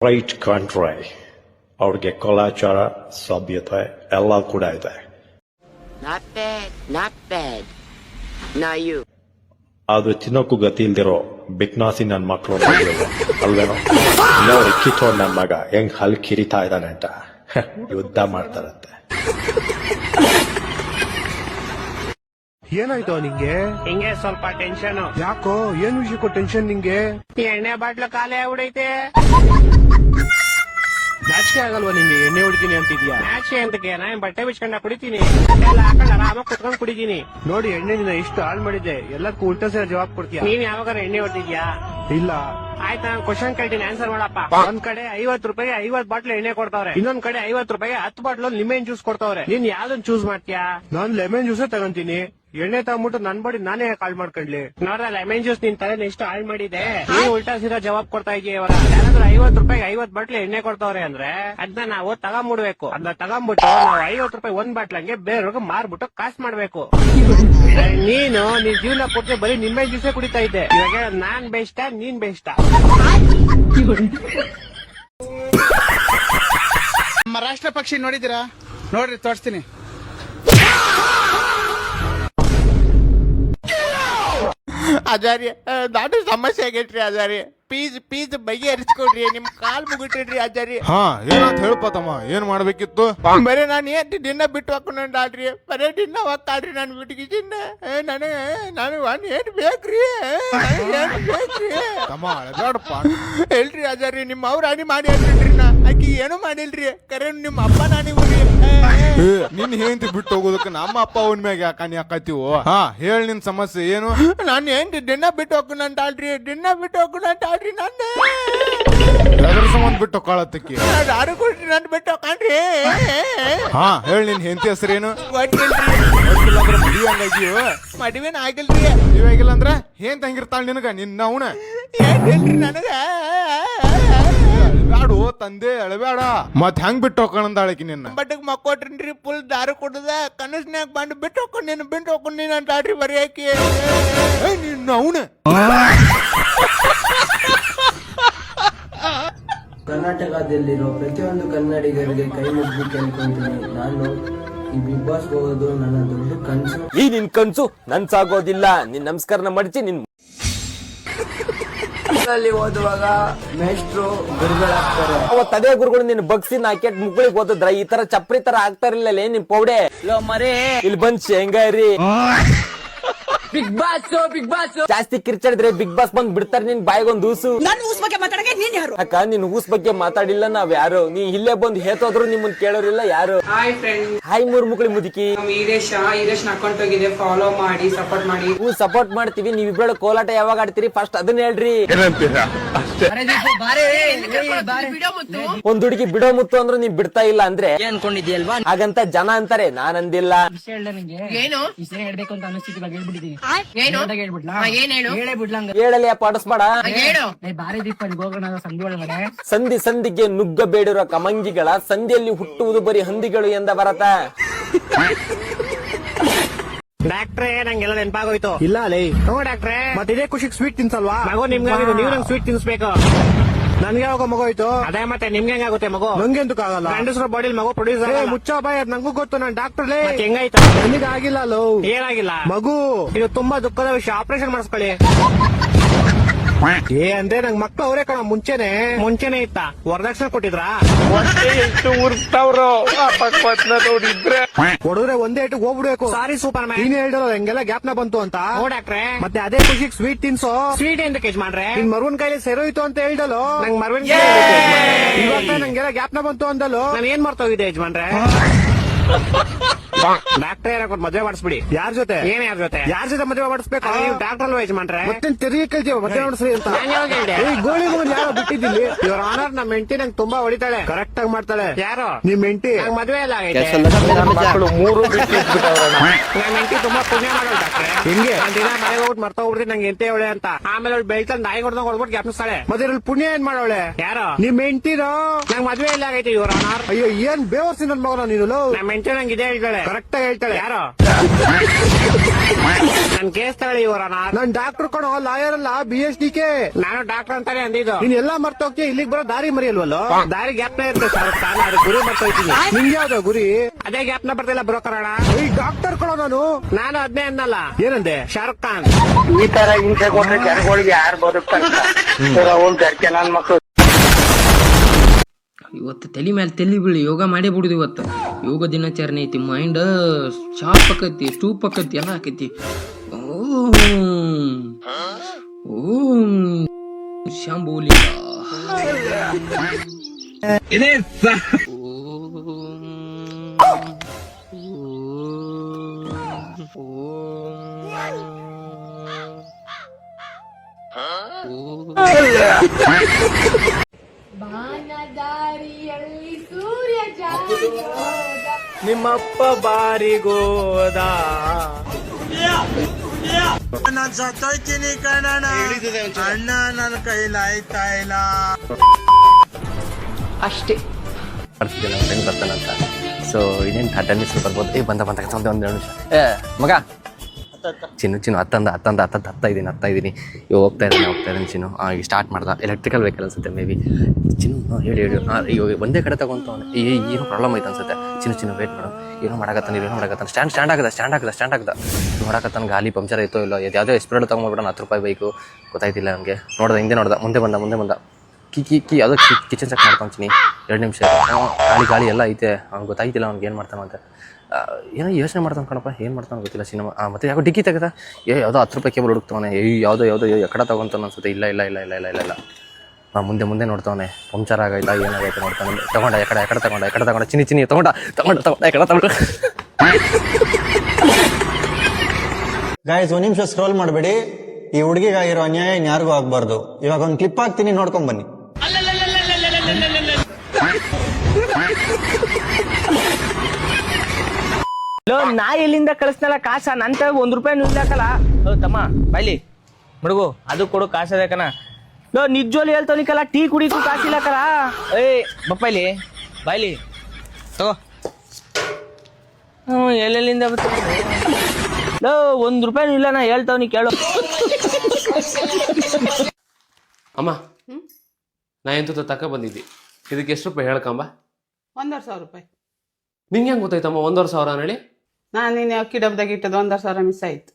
Right country, ಅವ್ರಿಗೆ ಕಲಾಚಾರ ಸಭ್ಯತೆ ಎಲ್ಲ ಕೂಡ ಇದೆ. ಆದ್ರೆ ತಿನ್ನೋಕ್ಕೂ ಗತಿ ಇಲ್ದಿರೋ ಬಿಕ್ನಾಸಿ ನನ್ ಮಕ್ಳು ಅಲ್ವೇನೋ. ಇನ್ನೊಬ್ರು ಕಿತ್ತೋಡ್ ನನ್ ಮಗ ಹೆಂಗ್ ಹಲ್ ಕಿರಿತಾ ಇದ್ದಾನೆ ಅಂತ ಯುದ್ಧ ಮಾಡ್ತಾರಂತೆ. ಏನಾಯ್ತು ನಿಂಗೆ? ಹಿಂಗೆ ಸ್ವಲ್ಪ ಟೆನ್ಷನ್. ಯಾಕೋ, ಏನ್ ವಿಷಯಕ್ಕೂ ಟೆನ್ಷನ್ ನಿಂಗೆ? ಎಣ್ಣೆ ಬಾಟ್ಲು ಖಾಲಿ ಆಗ್ಬಿಡೈತೆ. ನಾಚಿಕೆ ಆಗಲ್ವಾ ನಿಂಗೆ? ಎಣ್ಣೆ ಹೊಡಿತೀನಿ ಅಂತಿದ್ಯಾ? ನಾಚೆ ಅಂತಕ್ಕೆ ನಾನು ಬಟ್ಟೆ ಬಿಚ್ಕೊಂಡ ಕುಡಿತೀನಿ, ಎಲ್ಲ ಹಾಕೊಂಡು ಆರಾಮಾಗಿ ಕುತ್ಕೊಂಡು ಕುಡಿತೀನಿ. ನೋಡಿ, ಎಣ್ಣೆ ನಿನ್ನ ಎಷ್ಟು ಹಾಳು ಮಾಡಿದೆ, ಎಲ್ಲದಕ್ಕೂ ಉಲ್ಟಾ ಸೇರ ಜವಾಬ್ ಕೊಡ್ತೀಯ. ನೀನ್ ಯಾವಾಗ ಎಣ್ಣೆ ಹೊಡ್ತಿದ್ಯಾ? ಇಲ್ಲ. ಆಯ್ತು, ನಾನು ಕ್ವಶನ್ ಕೇಳ್ತೀನಿ, ಆನ್ಸರ್ ಮಾಡಪ್ಪ. ಒಂದ್ ಕಡೆ 50 ರೂಪಾಯಿಗೆ 50 ಬಾಟ್ಲು ಎಣ್ಣೆ ಕೊಡ್ತಾವ್ರೆ, ಇನ್ನೊಂದ್ ಕಡೆ 50 ರೂಪಾಯಿಗೆ 10 ಬಾಟ್ಲು ಲಿಮೆನ್ ಜ್ಯೂಸ್ ಕೊಡ್ತಾವ್ರೆ. ನೀನ್ ಯಾವ್ದನ್ ಚೂಸ್ ಮಾಡ್ತೀಯಾ? ನಾನ್ ಲೆಮನ್ ಜ್ಯೂಸೇ ತಗೊಂತೀನಿ. ಎಣ್ಣೆ ತಗೊಂಡ್ಬಿಟ್ಟು ನನ್ ಬಾಡಿ ನಾನೇ ಕಾಲ್ ಮಾಡ್ಕೊಂಡ್ಲಿ. ನೋಡ್ರ, ಲೆಮನ್ ಜ್ಯೂಸ್ ನಿನ್ ತಲೆ ಎಷ್ಟು ಹಾಳು ಮಾಡಿದೆ. ನೀನ್ ಉಲ್ಟಾ ಸೀದಾ ಜವಾಬ್ ಕೊಡ್ತಾ ಇದೀಯ. ಯಾರಾದ್ರೂ 50 ರೂಪಾಯಿಗೆ 50 ಬಾಟ್ಲು ಎಣ್ಣೆ ಕೊಡ್ತಾವ್ರೆ ಅಂದ್ರೆ ಅದನ್ನ ನಾವು ತಗೊಂಡ್ಬಿಡ್ಬೇಕು. ಅದನ್ನ ತಗೊಂಡ್ಬಿಟ್ಟು ನಾವು 50 ರೂಪಾಯಿ ಒಂದ್ ಬಾಟ್ಲಂಗೆ ಬೇರೆಯವ್ರಿಗೆ ಮಾರ್ಬಿಟ್ಟು ಕಾಸು ಮಾಡ್ಬೇಕು. ನೀನ್ ಜೀವನ ಪೂರ್ತಿ ಬರೀ ನಿಂಬೆ ಜ್ಯೂಸೇ ಕುಡಿತಾ ಇದ್ದೆ. ಇವಾಗ ನಾನ್ ಬೆಸ್ಟ್, ನೀನ್ ಬೆಸ್ಟ್. ನಮ್ಮ ರಾಷ್ಟ್ರ ಪಕ್ಷಿ ನೋಡಿದಿರಾ? ನೋಡ್ರಿ, ತೋರಿಸ್ತೀನಿ. ಆಚಾರ್ಯ, ನಾನು ಸಮಸ್ಯೆ ಆಗೈತ್ರಿ ಆಚಾರ್ಯ. ಪೀಸ್ ಬಗೆಹರಿಸ್ಕೊಡ್ರಿ, ನಿಮ್ ಕಾಲ್ ಮುಗಿಟ್ರಿ ಆಚಾರ್ಯ. ಹಾ, ಏನಂತ ಹೇಳ್ಪತಮ್ಮ, ಏನ್ ಮಾಡ್ಬೇಕಿತ್ತು? ಬರೀ ನಾನು ಏನ್ ದಿನ ಬಿಟ್ಟು ಹಾಕೊಂಡ್ರಿ, ಬರೀ ದಿನ ಹೋಗ್ತಾಳ್ರಿ ನಾನು ಬಿಟ್ಟಿಗಿನ್ನ. ನಾನು ಏನ್ ಬೇಕ್ರಿ? ತಮ್ಮ ಅಳಬೇಡಪ್ಪ. ಹೇಳ್ರಿ ಆಚಾರ್ಯ, ನಿಮ್ಮ ಅವ್ರ ಹಾನಿ ಮಾಡಿ ಹೇಳ್ರಿ. ನಾ ಆಕಿ ಏನು ಮಾಡಿಲ್ರಿ, ಕರೆ ನಿಮ್ಮ ಅಪ್ಪ ನಾನಿ ಊರಿ. ನಿನ್ ಹೆಂಡತಿ ಬಿಟ್ಟು ಹೋಗೋದಕ್ಕೆ ನಮ್ಮ ಅಪ್ಪ ಅವನ ಮ್ಯಾಗ ಯಾಕಾನಿ ಹಾಕತ್ತೀವೋ? ಹಾ, ಹೇಳಿ ನಿನ್ ಸಮಸ್ಯೆ ಏನು? ನಾನು ಏನ್ ದಿನ ಬಿಟ್ಟು ಹೋಗ್ಕೊಂಡಾಳ್ರಿ, ದಿನ ಬಿಟ್ಟು ಹೋಗ್ಕೊಂಡಾಳ್ರಿ. ನನ್ನ ಎದ್ರ ಸಂಬಂಧ ಬಿಟ್ಟು ಹೋಗ್ಕಾಳತ್ತಕ್ಕಿ? ಯಾರು ಕೊಡ್ರಿ, ನನ್ ಬಿಟ್ಟು ಹೋಗ್ಕೊಂಡ್ರಿ. ಹಾ, ಹೇಳಿ ನಿನ್ ಹೆಂಡತಿ ಹೆಸರೇನು? ಗೊತ್ತಿಲ್ರಿ. ಮದುವೆ ಹಂಗಾಗಿಯೋ? ಮದುವೆನ ಆಗಿಲ್ರಿ. ಮದುವೆ ಆಗಿಲ್ಲ ಅಂದ್ರ ಏನ್ ತಂಗಿರ್ತಾಳ ನಿನಗ? ನಿನ್ನ ಅವನ ಏನ್ ಹೇಳ್ರಿ ನನಗ? ಅಳಬ್ಯಾಡು ತಂದೆ, ಅಳಬ್ಯಾಡ. ಮತ್ ಹೆಂಗ್ ಬಿಟ್ಟು ಹೋಗೋಣಂದಾಳಕಿ ನಿನ್ನ? ಬಟ್ಟಗ್ ಮಕ್ಕೊಟ್ರಿ, ಫುಲ್ ದಾರು ಕೊಡದ ಕನಸ್ನ್ಯಾಗ ಬಂದು ಬಿಟ್ಟು ಹೋಗ್ಕೊಂಡ್ ಅಂತ ಆಡ್ರಿ ಬರೀಯಾಕಿ. ನಿನ್ನ ಅವನ ಕರ್ನಾಟಕದಲ್ಲಿರೋ ಪ್ರತಿಯೊಂದು ಕನ್ನಡಿಗರಿಗೆ ಕೈ ಮುಗಿದು ಕೇಳ್ಕೊಂತೀನಿ. ನಾನು ಈ ಬಿಗ್ ಬಾಸ್ ಹೋಗೋದು ನನ್ನ ದೊಡ್ಡ ಕನಸು. ಈ ನಿನ್ ಕನ್ಸು ನನ್ಸಾಗೋದಿಲ್ಲ. ನಿನ್ ನಮಸ್ಕಾರನ ಮಡಿಸಿ ನಿನ್ ಓದುವಾಗ ಮೇಷ್ಟ್ರು ಗುರುಗಳಾಗ್ತಾರೆ. ಅವತ್ ಅದೇ ಗುರುಗಳು ನಿನ್ ಬಗ್ಸಿ ನಾಕೆಟ್ ಮುಗುಳಿಗೆ ಓದಿದ್ರ ಈ ತರ ಚಪ್ರಿ ತರ ಆಗ್ತಾರಿಲ್ಲ ನಿನ್ ಪೌಡೆ ಇಲ್ಲಿ ಬಂದ್ ಶೇಂಗಾರಿ. ಬಿಗ್ ಬಾಸ್ ಜಾಸ್ತಿ ಕಿರ್ಚಾಡಿದ್ರೆ ಬಿಗ್ ಬಾಸ್ ಬಂದ್ ಬಿಡ್ತಾರೆ ನಿನ್ ಬಾಯಿಗೊಂದ್ ದೂಸು. ಅಕ್ಕ, ನಿನ್ ಊಸ್ ಬಗ್ಗೆ ಮಾತಾಡಿಲ್ಲ ನಾವ್ ಯಾರು. ನೀ ಇಲ್ಲೇ ಬಂದ್ ಹೇತೋದ್ರು ನಿಮ್ಮನ್ ಕೇಳೋರಿಲ್ಲ ಯಾರು. ಹಾಯ್ ಮೂರ್ ಮುಕ್ಳಿ ಮುದುಕಿ. ಈರೇಶ್ ಅಕೌಂಟ್ ಹೋಗಿದೆ, ಫಾಲೋ ಮಾಡಿ, ಸಪೋರ್ಟ್ ಮಾಡಿ. ಸಪೋರ್ಟ್ ಮಾಡ್ತೀವಿ. ನೀವ್ ಇಬ್ರು ಕೋಲಾಟ ಯಾವಾಗ ಆಡ್ತೀರಿ ಫಸ್ಟ್ ಅದನ್ನ ಹೇಳ್ರಿ. ಒಂದ್ ಹುಡುಗಿ ಬಿಡೋ ಮುತ್ತು ಅಂದ್ರು ನೀವ್ ಬಿಡ್ತಾ ಇಲ್ಲ ಅಂದ್ರೆ ಅನ್ಕೊಂಡಿದ್ಯಲ್ವಾ? ಹಾಗಂತ ಜನ ಅಂತಾರೆ, ನಾನ್ ಅಂದಿಲ್ಲ. ಹೇಳಲಿ ಪಾಡಿಸ್ಬೇಡ. ಸಂಧಿ ಸಂಧಿಗೆ ನುಗ್ಗಬೇಡಿರೋ ಕಮಂಗಿಗಳ ಸಂಧಿಯಲ್ಲಿ ಹುಟ್ಟುವುದು ಬರೀ ಹಂದಿಗಳು ಎಂದ ಬರತ. ಡಾಕ್ಟ್ರೇ, ನಂಗೆಲ್ಲ ನೆನಪಾಗೋಯ್ತು. ಇಲ್ಲ ಲೇ. ಡಾಕ್ಟ್ರೇ, ಮತ್ತೆ ಇದೇ ಖುಷಿಗೆ ಸ್ವೀಟ್ ತಿನ್ಸಲ್ವಾ? ಮಗು ನಿಮ್ಗಾಗಿದ್ದು, ನೀವು ನಂಗೆ ಸ್ವೀಟ್ ತಿನ್ಸ್ಬೇಕು. ನನ್ಗೆ ಯಾವಾಗ ಮಗು ಹೋಯ್ತು? ಅದೇ ಮತ್ತೆ ನಿಮ್ಗೆ ಹೆಂಗಾಗುತ್ತೆ ಮಗು? ನಂಗೆಂತಕ್ಕಾಗಲ್ಲ. ಗಂಡಸ್ರ ಬಾಡಿಲ್ ಮಗು ಪ್ರೊಡ್ಯೂಸರ್. ಮುಚ್ಚ ಬಾಯ್, ನಂಗೂ ಗೊತ್ತು, ನಾನು ಡಾಕ್ಟರ್. ಹೆಂಗಾಯ್ತು? ನನಗೆ ಆಗಿಲ್ಲ ಲೋ. ಏನಾಗಿಲ್ಲ ಮಗು. ಇದು ತುಂಬಾ ದುಃಖದ ವಿಷಯ, ಆಪರೇಷನ್ ಮಾಡಿಸ್ಕೊಳ್ಳಿ. ಅಂದ್ರೆ ನಂಗ್ ಮಕ್ಳು ಅವರೇ ಕಣ. ಮುಂಚೆನೆ ಇತ್ತ? ವರದಕ್ಷಿಣೆ ಕೊಟ್ಟಿದ್ರಾ? ಹೊಡೆದ್ರೆ ಒಂದೇ ಏಟು ಹೋಗ್ಬಿಡ್ಬೇಕು. ಸಾರಿ ಸೂಪರ್ ಮ್ಯಾನ್. ನೀನ್ ಹೇಳಿರೋ ಹೆಂಗೆಲ್ಲ ಗ್ಯಾಪ್ನ ಬಂತು ಅಂತ. ಡಾಕ್ಟ್ರೆ, ಮತ್ತೆ ಅದೇ ಖುಷಿಗೆ ಸ್ವೀಟ್ ತಿನ್ಸೋ. ಸ್ವೀಟ್ ಎಂತಕ್ಕೆ ಯಜಮಾನ್ರೆ? ನಿನ್ ಮರ್ವನ್ ಕೈಲಿ ಸೆರೋಯ್ತು ಅಂತ ಹೇಳ್ದಲು. ನಂಗ್ ಮರ್ವಿನ್ ಇವಾಗ ನಂಗೆಲ್ಲ ಗ್ಯಾಪ್ನ ಬಂತು ಅಂದಲು. ನಾನು ಏನ್ ಮಾಡ್ತೋಗಿದೆ ಯಜಮಾನ್ರೆ? ಡಾಕ್ಟರ್ ಯಾರು ಮದುವೆ ಮಾಡಿಸ್ಬಿಡಿ. ಯಾರ ಜೊತೆ? ಯಾರ ಜೊತೆ ಮದುವೆ ಮಾಡಿಸ್ಬೇಕು? ನೀವು ಡಾಕ್ಟರ್ ಅಲ್ವಾ ಯಜಮಾನ್ರೆ? ಮತ್ತೆ ತಿರುಗಿ ಕೇಳ್ತೀವ ಮದುವೆ ಮಾಡಿಸ್ರಿ ಅಂತ. ಗೋಳಿ ಯಾರೋ ಬಿಟ್ಟಿದ್ದೀನಿ. ಇವ್ರ ಆನರ್ ನಮ್ಮ ಹೆಂಡತಿ ನಂಗೆ ತುಂಬಾ ಹೊಡಿತಾಳೆ, ಕರೆಕ್ಟ್ ಆಗಿ ಮಾಡ್ತಾಳೆ. ಯಾರು? ನಿಮ್ ಹೆಂಡತಿ. ಮದುವೆ ಎಲ್ಲ ಆಗೈತೆ. ಮೂರು ಬಿಟ್ಟು ನಮ್ಮ ಹೆಂಡತಿ ತುಂಬಾ ಪುಣ್ಯ ಮಾಡೋಳು ಡಾಕ್ಟ್ರೆ. ಹೆಂಗೆ? ದಿನ ಮನೆಗೆ ಹೋಗ್ಬಿಟ್ಟು ಮರ್ತಾ ಹೋಗ್ಬಿಡ್ತೀನಿ ನಂಗೆ ಎಂತ ಹೇಳಿ ಅಂತ. ಆಮೇಲೆ ಅವ್ಳು ಬೆಳ್ತಾಳೆ, ನಾಯಿ ಹೊಡೆದಂಗ್ ಹೊಡ್ಬಿಟ್ಟು ಜ್ಞಾಪಿಸ್ತಾಳೆ. ಮತ್ತೆ ಇದ್ರಲ್ಲಿ ಪುಣ್ಯ ಏನ್ ಮಾಡೋಳೆ? ಯಾರು? ನಿಮ್ ಹೆಂಡತಿರೋ? ನಂಗೆ ಮದುವೆ ಎಲ್ಲ ಆಗೈತೆ ಇವ್ರ ಆನರ್. ಅಯ್ಯೋ, ಏನ್ ಬೇವರ್ಸಿ ನನ್ ಮಗನ ನೀನು. ನಮ್ಮ ಹೆಂಡತಿ ನಂಗೆ ಇದೇ ಹೇಳ್ತಾಳೆ, ಹೇಳ್ತಾಳೆ ಕರೆಕ್ಟ್ ಆಗಿ ಹೇಳ್ತಾಳೆ. ಯಾರು ನನ್ ಕೇಸ್ ತಗೊಳ್ಳಿ ಇವರನ. ನಾನ್ ಡಾಕ್ಟರ್ ಕಣೋ, ಲಾಯರ್ ಅಲ್ಲ, BSDK. ನಾನು ಡಾಕ್ಟರ್ ಅಂತಾನೆ ಅಂದಿದ್ದು. ನೀನ್ ಎಲ್ಲಾ ಮರ್ತೋಗ್ತೀಯ, ಇಲ್ಲಿಗೆ ಬರೋ ದಾರಿ ಮರಿಯಲ್ವಲ್ಲೋ. ದಾರಿ ಗ್ಯಾಪ್ ಇರುತ್ತೆ ಸರ್, ನಾನು ಅದು ಗುರಿ ಮರ್ತೋಯ್ತೀನಿ. ನಿಂಗೆ ಯಾವ್ದೋ ಗುರಿ? ಅದೇ ಗ್ಯಾಪ್ ನ ಬರ್ತಿಲ್ಲ ಬ್ರೋಕರಣ. ಈ ಡಾಕ್ಟರ್ ಕಣೋ ನಾನು ಅದ್ನೇ ಅನ್ನಲ್ಲ. ಏನಂದೆ? ಶಾರುಖ್ ಖಾನ್. ಈ ತರ ಹಿಂಸೆ ಕೊಟ್ರೆ ಜನಗಳಿಗೆ ಯಾರು ಬದುಕ್ತಾರೆ? ನನ್ ಮಕ್ಕಳು ಇವತ್ತು ತಲೆ ಮೇಲೆ ತಲೆ ಬೀಳಿ ಯೋಗ ಮಾಡೇ ಬಿಡುದು. ಇವತ್ತು ಯೋಗ ದಿನಾಚರಣೆ ಐತಿ. ಮೈಂಡ್ ಶಾರ್ಪ್ ಆಕೈತಿ, ಸ್ಟೂಪ್ ಆಕೈತಿ, ಎಲ್ಲ ಆಕೈತಿ. ಓಂ ಶಾಂಭೂಲಿಂಗ. ಬಾನದಾರಿಯಲ್ಲಿ ಸೂರ್ಯ ಜಾರಿಗೋದ. ನಿಮ್ಮಪ್ಪ ಬಾರಿಗೋದ. ನಾನು ಸತ್ತೋಯ್ತೀನಿ ಕಣಣ್ಣ. ಅಣ್ಣ ನನ್ನ ಕೈಲಾಯ್ತಾ ಇಲ್ಲ. ಅಷ್ಟೇ ಬರ್ತಾನಂತ. ಸೊ ಇನ್ನೇನು ಅಟೆಂಡೆನ್ಸ್ ಬರ್ಬೋದು. ಬಂದ ಒಂದು 2 ನಿಮಿಷ. ಮಗ ಚಿನ್ನು ಹತ್ತ ಇದ್ದೀನಿ. ಇವಾಗ ಹೋಗ್ತಾ ಇದ್ದೀನಿ ಚಿನ್ನು. ಈಗ ಸ್ಟಾರ್ಟ್ ಮಾಡ್ದ. ಎಲೆಕ್ಟ್ರಿಕಲ್ ವೆಹಿಕಲ್ ಅನ್ಸುತ್ತೆ ಮೇ ಬಿ. ಚಿನ್ನು ಹೇಳಿ ಇವಾಗ ಒಂದೇ ಕಡೆ ತಗೊಂತವನೆ. ಏನೋ ಪ್ರಾಬ್ಲಮ್ ಐತೆ ಅನ್ಸುತ್ತೆ. ಚಿನ್ನು ವೇಟ್ ಮಾಡು. ಏನೋ ಮಾಡಕತ್ತಾನೆ. ಸ್ಟ್ಯಾಂಡ್ ಆಗದ ನೋಡಕತ್ತಾನ. ಗಾಲಿ ಪಂಚರ್ ಆಯ್ತೋ ಇಲ್ಲೋ. ಯಾವುದೋ ಎಸ್ಪ್ರೇಡ್ ತಗೊಂಡ್ಬಿಡೋಣ. 10 ರೂಪಾಯಿ ಬೈಕು ಗೊತ್ತಾಯ್ತಿಲ್ಲ ನನಗೆ. ಹಿಂದೆ ನೋಡ್ದ. ಮುಂದೆ ಬಂದ ಕೀ ಯಾವುದೋ ಕಿಚನ್ ಚೆಕ್ ಮಾಡ್ಕೊಂತೀನಿ. 2 ನಿಮಿಷ. ಗಾಳಿ ಎಲ್ಲ ಐತೆ. ಅವ್ನು ಗೊತ್ತಾಯ್ತಿಲ್ಲ ಅವ್ನಿಗೆ ಏನು ಮಾಡ್ತಾನ ಅಂತ. ಏನೋ ಯೋಚನೆ ಮಾಡ್ತಾನೆ ಕಣಪ್ಪ. ಏನು ಮಾಡ್ತಾನೆ ಗೊತ್ತಿಲ್ಲ ಸಿನಿಮಾ. ಮತ್ತೆ ಯಾಕೋ ಡಿಕ್ಕಿ ತೆಗೆದ. ಯಾವುದೋ 10 ರೂಪಾಯಿ ಕೇಬಲ್ ಹುಡುಕ್ತವನೆ. ಯಾವುದೋ ಎಕಡೆ ತಗೊಂತಾನೆ ಅನ್ಸುತ್ತೆ. ಇಲ್ಲ ಮುಂದೆ ನೋಡ್ತಾವನೆ. ಪಂಚರ್ ಆಗೈತಾ ಏನಾಗೈತೆ ನೋಡ್ತಾನೆ. ತಗೊಂಡ ಎಕಡೆ ತಗೊಂಡ ಚಿನ್ನಿ ತಗೊಂಡ ಎಕಡೆ ತಗೊಂಡ. ಗಾಯ್ಸ್, 1 ನಿಮಿಷ ಸ್ಕ್ರೋಲ್ ಮಾಡಬೇಡಿ. ಈ ಹುಡುಗಿಗಾಗಿರೋ ಅನ್ಯಾಯ ಇನ್ಯಾರಿಗೂ ಆಗ್ಬಾರ್ದು. ಇವಾಗ ಒಂದು ಕ್ಲಿಪ್ ಹಾಕ್ತೀನಿ, ನೋಡ್ಕೊಂಡ್ ಬನ್ನಿ. ನಾ ಎಲ್ಲಿಂದ ಕಳಿಸ್ನಲ್ಲ ಕಾಸ. ನಂತ 1 ರೂಪಾಯಿ ನಿಲ್ದಾಕಲ್ಲ. ತಮ್ಮ ಬಾಯ್ಲಿ ಹುಡುಗು ಅದು ಕೊಡು ಕಾಸದಕನ. ನಿಜೋಲಿ ಹೇಳ್ತವನಿಕಲ್ಲ. ಟೀ ಕುಡಿಕು ಕಾಸಿಲ್ಲಕಲ್ಲ. ಬಪ್ಪಾಯ್ಲಿ ಬಾಯ್ಲಿ ತಗೋ. ಎಲ್ಲೆಲ್ಲಿಂದ ಬರ್ತೀನಿ. 1 ರೂಪಾಯಿ ಇಲ್ಲ. ನಾ ಹೇಳ್ತವನಿ ಕೇಳು. ಅಮ್ಮ, ನಾ ಎಂತ ತಕ ಬಂದಿದ್ದಿ. ಇದಕ್ಕೆ ಎಷ್ಟು ರೂಪಾಯಿ ಹೇಳ್ಕಂಬ? 1,500 ರೂಪಾಯಿ. ನಿಂಗೆ ಹೆಂಗ್ ಗೊತ್ತಾಯ್ತಮ್ಮ 1,500 ಹೇಳಿ? ನಾನು ನಿನ್ನೆ ಅಕ್ಕಿ ಡಬ್ಬದಾಗ ಇಟ್ಟದ್ದು 1,500 ಮಿಸ್ ಆಯ್ತು.